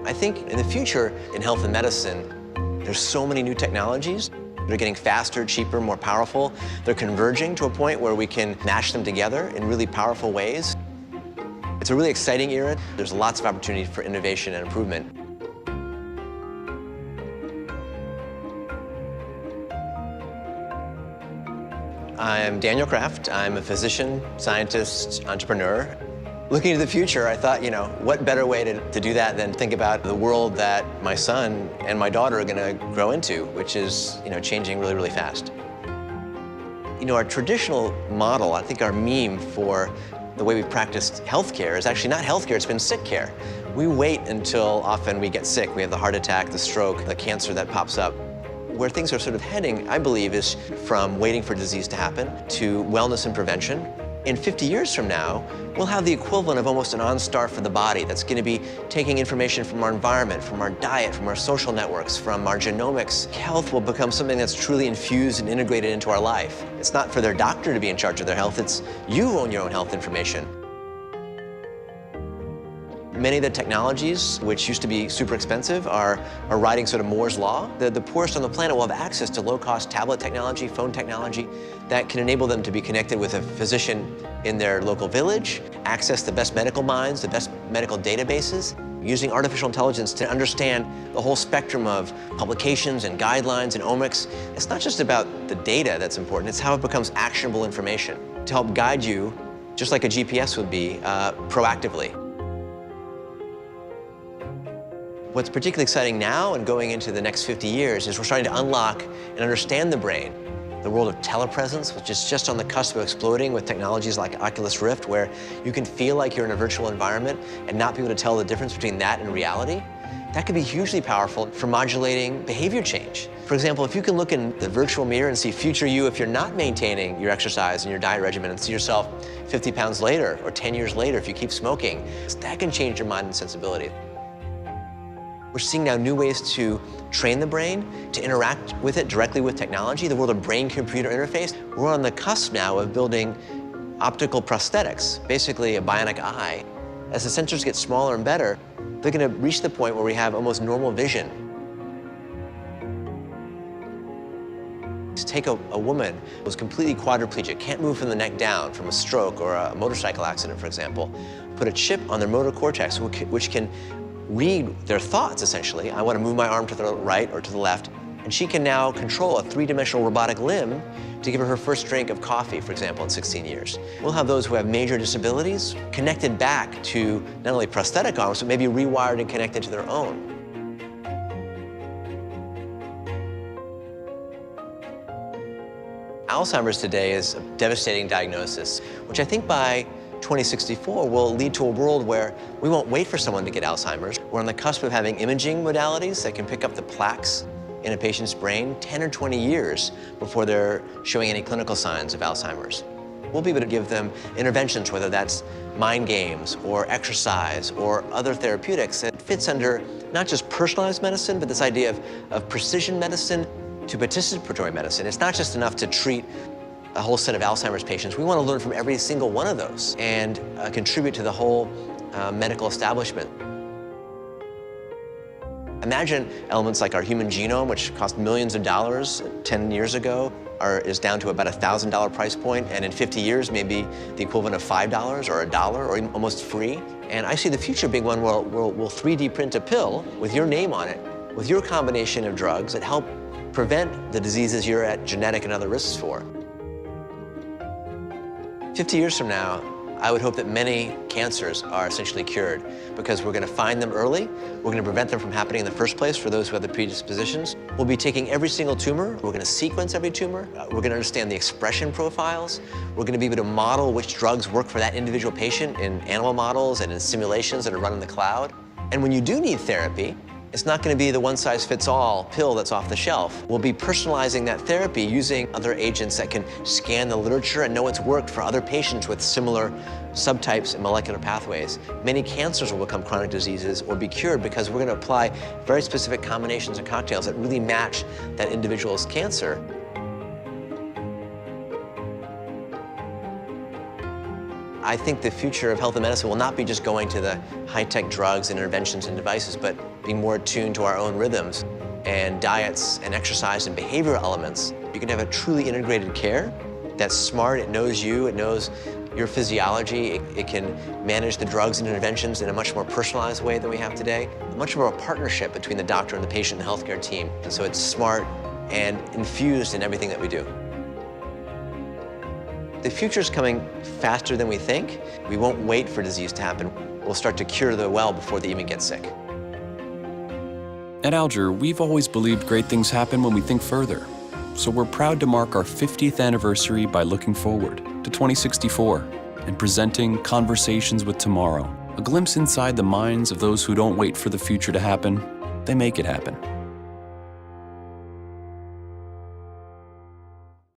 I think in the future, in health and medicine, there's so many new technologies. They're getting faster, cheaper, more powerful. They're converging to a point where we can mash them together in really powerful ways. It's a really exciting era. There's lots of opportunity for innovation and improvement. I'm Daniel Kraft. I'm a physician, scientist, entrepreneur. Looking to the future, I thought, what better way to do that than think about the world that my son and my daughter are going to grow into, which is, changing really, really fast. Our traditional model, I think our meme for the way we practiced healthcare is actually not healthcare, it's been sick care. We wait until often we get sick. We have the heart attack, the stroke, the cancer that pops up. Where things are sort of heading, I believe, is from waiting for disease to happen to wellness and prevention. In 50 years from now, we'll have the equivalent of almost an OnStar for the body that's going to be taking information from our environment, from our diet, from our social networks, from our genomics. Health will become something that's truly infused and integrated into our life. It's not for their doctor to be in charge of their health, it's you own your own health information. Many of the technologies, which used to be super expensive, are riding sort of Moore's Law. The poorest on the planet will have access to low-cost tablet technology, phone technology, that can enable them to be connected with a physician in their local village, access the best medical minds, the best medical databases, using artificial intelligence to understand the whole spectrum of publications and guidelines and omics. It's not just about the data that's important, it's how it becomes actionable information to help guide you, just like a GPS would be, proactively. What's particularly exciting now and going into the next 50 years is we're starting to unlock and understand the brain. The world of telepresence, which is just on the cusp of exploding with technologies like Oculus Rift, where you can feel like you're in a virtual environment and not be able to tell the difference between that and reality. That could be hugely powerful for modulating behavior change. For example, if you can look in the virtual mirror and see future you if you're not maintaining your exercise and your diet regimen and see yourself 50 pounds later or 10 years later if you keep smoking, that can change your mind and sensibility. We're seeing now new ways to train the brain, to interact with it directly with technology, the world of brain-computer interface. We're on the cusp now of building optical prosthetics, basically a bionic eye. As the sensors get smaller and better, they're going to reach the point where we have almost normal vision. Take a woman who was completely quadriplegic, can't move from the neck down from a stroke or a motorcycle accident, for example, put a chip on their motor cortex, which can read their thoughts, essentially. I want to move my arm to the right or to the left. And she can now control a three-dimensional robotic limb to give her first drink of coffee, for example, in 16 years. We'll have those who have major disabilities connected back to not only prosthetic arms, but maybe rewired and connected to their own. Alzheimer's today is a devastating diagnosis, which I think by 2064 will lead to a world where we won't wait for someone to get Alzheimer's. We're on the cusp of having imaging modalities that can pick up the plaques in a patient's brain 10 or 20 years before they're showing any clinical signs of Alzheimer's. We'll be able to give them interventions, whether that's mind games or exercise or other therapeutics that fits under not just personalized medicine, but this idea of precision medicine to participatory medicine. It's not just enough to treat a whole set of Alzheimer's patients. We want to learn from every single one of those and contribute to the whole medical establishment. Imagine elements like our human genome, which cost millions of dollars 10 years ago, is down to about $1,000 price point, and in 50 years, maybe the equivalent of $5 or $1 or even almost free. And I see the future being one where we'll 3D print a pill with your name on it, with your combination of drugs that help prevent the diseases you're at genetic and other risks for. 50 years from now, I would hope that many cancers are essentially cured because we're going to find them early. We're going to prevent them from happening in the first place for those who have the predispositions. We'll be taking every single tumor. We're going to sequence every tumor. We're going to understand the expression profiles. We're going to be able to model which drugs work for that individual patient in animal models and in simulations that are run in the cloud. And when you do need therapy, it's not going to be the one-size-fits-all pill that's off the shelf. We'll be personalizing that therapy using other agents that can scan the literature and know it's worked for other patients with similar subtypes and molecular pathways. Many cancers will become chronic diseases or be cured because we're going to apply very specific combinations and cocktails that really match that individual's cancer. I think the future of health and medicine will not be just going to the high-tech drugs and interventions and devices, but being more attuned to our own rhythms and diets and exercise and behavioral elements. You can have a truly integrated care that's smart, it knows you, it knows your physiology, it can manage the drugs and interventions in a much more personalized way than we have today. Much more of a partnership between the doctor and the patient and the healthcare team. And so it's smart and infused in everything that we do. The future's coming faster than we think. We won't wait for disease to happen. We'll start to cure the well before they even get sick. At Alger, we've always believed great things happen when we think further. So we're proud to mark our 50th anniversary by looking forward to 2064 and presenting Conversations with Tomorrow, a glimpse inside the minds of those who don't wait for the future to happen, they make it happen.